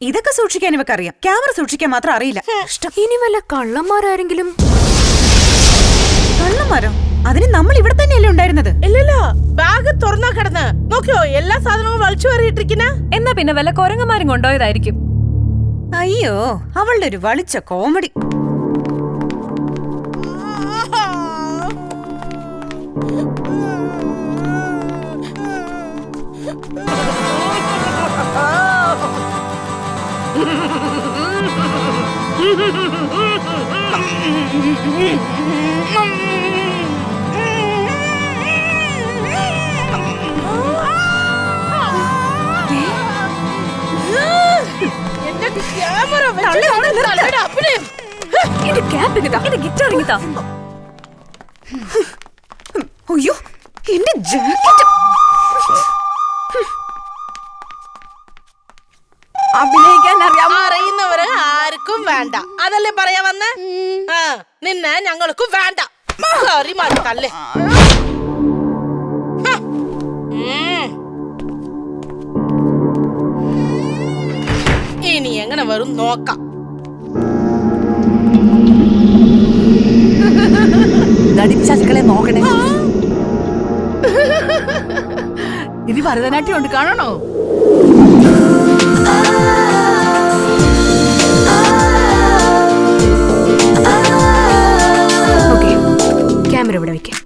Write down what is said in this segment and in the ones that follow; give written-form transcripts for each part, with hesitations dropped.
ഇതൊക്കെ സൂക്ഷിക്കാൻ ഇവക്കറിയാം, ക്യാമറ സൂക്ഷിക്കാൻ മാത്രം അറിയില്ല. ഇനി വല്ല കള്ളന്മാരാരെങ്കിലും? കള്ളന്മാരോ? അതിന് നമ്മൾ ഇവിടെ തന്നെയല്ലേ ഉണ്ടായിരുന്നത്? ഇല്ലല്ല, ബാഗ് തുറന്നാ കിടന്ന് നോക്കിയോ, എല്ലാ സാധനവും വലിച്ചു കയറിയിട്ടിരിക്കുന്ന. എന്നാ പിന്നെ വല്ല കൊരങ്ങന്മാരും കൊണ്ടുപോയതായിരിക്കും. അയ്യോ, അവളുടെ ഒരു വളിച്ച കോമഡി. അയ്യോ, എന്റെ ജാക്കറ്റ്. അഭിനയിക്കാൻ അറിയുന്നവര് ആർക്കും വേണ്ട, അതല്ലേ പറയാ വന്ന്. നിന്നെ ഞങ്ങൾക്കും വേണ്ട. തല്ലേ ഇനി എങ്ങനെ വരും നോക്കാം. നടിപ്പിശാചുക്കളെ നോക്കണേ. ഇനി ഭരതനാട്യം ഉണ്ട്, കാണണോ? ക്യാമറ ഇവിടെ വെക്കാം.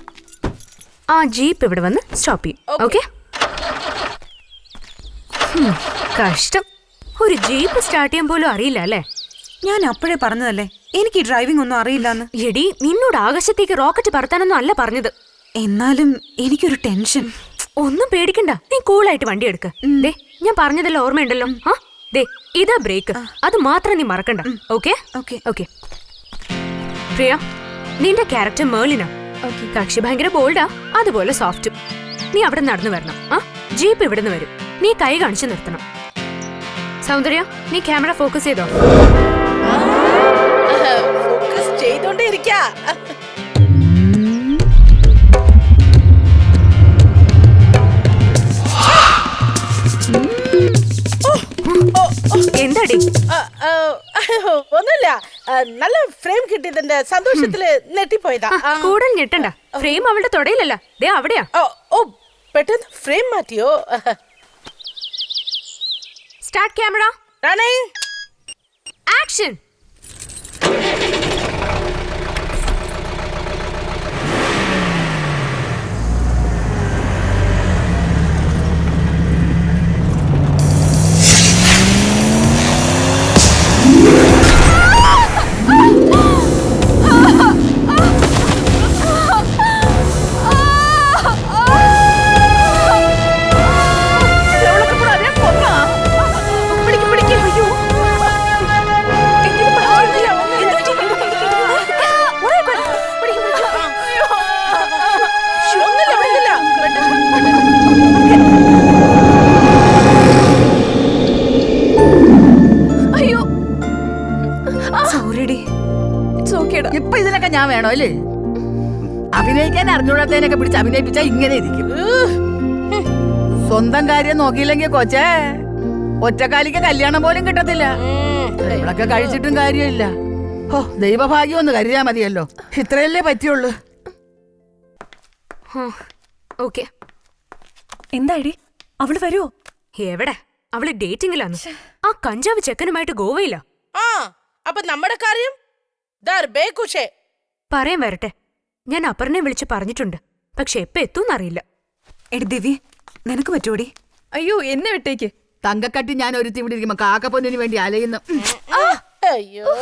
ആ ജീപ്പ് ഇവിടെ വന്ന് സ്റ്റോപ്പ് ചെയ്യും. ഓക്കെ. കഷ്ടം, ഒരു ജീപ്പ് സ്റ്റാർട്ട് ചെയ്യാൻ പോലും അറിയില്ല അല്ലേ? ഞാൻ അപ്പോഴേ പറഞ്ഞതല്ലേ എനിക്ക് ഡ്രൈവിംഗ് ഒന്നും അറിയില്ലെന്ന്. എടി, നിന്നോട് ആകാശത്തേക്ക് റോക്കറ്റ് പറത്താനൊന്നും അല്ല പറഞ്ഞത്. എന്നാലും എനിക്കൊരു ടെൻഷൻ. ഒന്നും പേടിക്കണ്ട, നീ കൂളായിട്ട് വണ്ടി എടുക്ക്. ദേ, ഞാൻ പറഞ്ഞതെല്ലാം ഓർമ്മയുണ്ടല്ലോ. ആ ദേ, ഇതാ ബ്രേക്ക്, അത് മാത്രം നീ മറക്കണ്ട. Okay okay okay. പ്രിയ, നിന്റെ ക്യാരക്ടർ മേളിനാ. കക്ഷി ഭയങ്കര ബോൾഡാ, അതുപോലെ സോഫ്റ്റും. നീ അവിടെ നടന്നു വരണം. ആ ജീപ്പ് ഇവിടുന്ന് വരും, നീ കൈ കാണിച്ചു നിർത്തണം. സൗന്ദര്യ, നീ ക്യാമറ ഫോക്കസ് ചെയ്തോ? ഫോക്കസ് ചെയ്തോണ്ടേ ഇരിക്കാ. എന്താടി? ഒന്നുമില്ല, നല്ല ഫ്രെയിം കിട്ടിയതിന്റെ സന്തോഷത്തില് നെട്ടിപ്പോയതാ. കൂടുതൽ ഞെട്ടണ്ട, ഫ്രെയിം അവളുടെ തൊടയിലല്ല, ദേ അവിടെയാ. ഓ, പെട്ടെന്ന് ഫ്രെയിം മാറ്റിയോ? Start camera, running, action. ഇപ്പൊ ഇതിനൊക്കെ ഞാൻ വേണോ അല്ലേ? അഭിനയിക്കാൻ അറിഞ്ഞൂടാത്തതിനൊക്കെ പിടിച്ച് അഭിനയിപ്പിച്ചാ ഇങ്ങനെ ഇരിക്കും. സ്വന്തം കാര്യം നോക്കിയില്ലെങ്കിൽ കൊച്ചേ, ഒറ്റക്കാലിക്ക് കല്യാണം പോലും കിട്ടത്തില്ല. ഇവളൊക്കെ കഴിച്ചിട്ടും കാര്യമില്ല. ഓ, ദൈവഭാഗ്യം ഒന്ന് കരുതിയാ മതിയല്ലോ. ഇത്രയല്ലേ പറ്റിയുള്ളൂ. ഓക്കെ. എന്തായി, അവള് വരുവോ? എവിടെ? അവള് ഡേറ്റിംഗിലാണ്. ആ കഞ്ചാവ് ചെക്കനുമായിട്ട് ഗോവയില. അപ്പൊ നമ്മുടെ കാര്യം പറയാൻ വരട്ടെ, ഞാൻ അപർണയെ വിളിച്ച് പറഞ്ഞിട്ടുണ്ട്. പക്ഷെ എപ്പ എത്തൂന്നറിയില്ല. എടി ദിവ്യ, നിനക്ക് പറ്റൂടി? അയ്യോ, എന്നെ വിട്ടേക്ക്. തങ്കക്കട്ടി ഞാൻ ഒരുത്തി ഇവിടെ ഇരിക്കുമ്പോ കാക്കപ്പൊന്നിന് വേണ്ടി അലയുന്നു. അയ്യോ.